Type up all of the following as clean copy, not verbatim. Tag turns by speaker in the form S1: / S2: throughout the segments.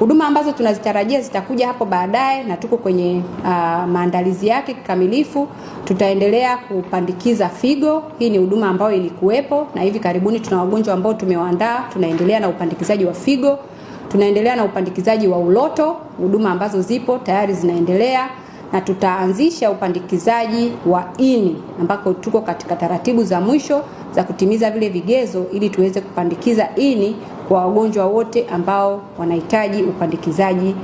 S1: Huduma ambazo tunazitarajia zitakuja hapo baadaye na tuko kwenye maandalizi yake kikamilifu. Tutaendelea kupandikiza figo. Hii ni huduma ambayo ilikuwepo na hivi karibuni tuna wagonjwa ambao tumewaandaa. Tunaendelea na upandikizaji wa figo. Tunaendelea na upandikizaji wa uloto, huduma ambazo zipo tayari zinaendelea, na tutaanzisha upandikizaji wa ini ambako tuko katika taratibu za mwisho za kutimiza vile vigezo ili tuweze kupandikiza ini kwa wagonjwa wote ambao wanahitaji upandikizaji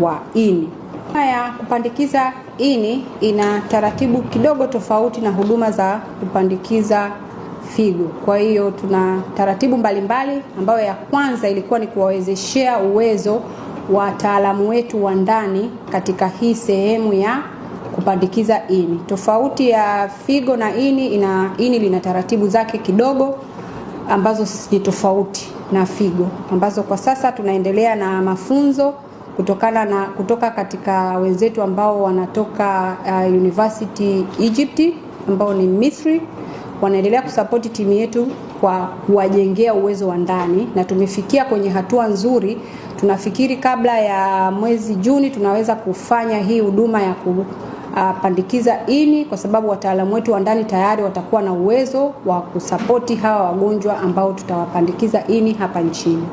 S1: wa ini. Huduma ya kupandikiza ini ina taratibu kidogo tofauti na huduma za kupandikiza figo. Kwa hiyo tuna taratibu mbalimbali ambayo ya kwanza ilikuwa ni kuwawezeshea uwezo wa wataalamu wetu wa ndani katika hii sehemu ya kupandikiza ini. Tofauti ya figo na ini lina taratibu zake kidogo ambazo ni tofauti na figo, ambazo kwa sasa tunaendelea na mafunzo kutoka katika wenzetu ambao wanatoka University Egypt ambao ni Misri. Wanaendelea kusapoti timu yetu kwa kuwajengea uwezo wa ndani, na tumefikia kwenye hatua nzuri. Tunafikiri kabla ya mwezi Juni tunaweza kufanya hii huduma ya kupandikiza ini, kwa sababu wataalamu wetu wa ndani tayari watakuwa na uwezo wa kusapoti hawa wagonjwa ambao tutawapandikiza ini hapa nchini.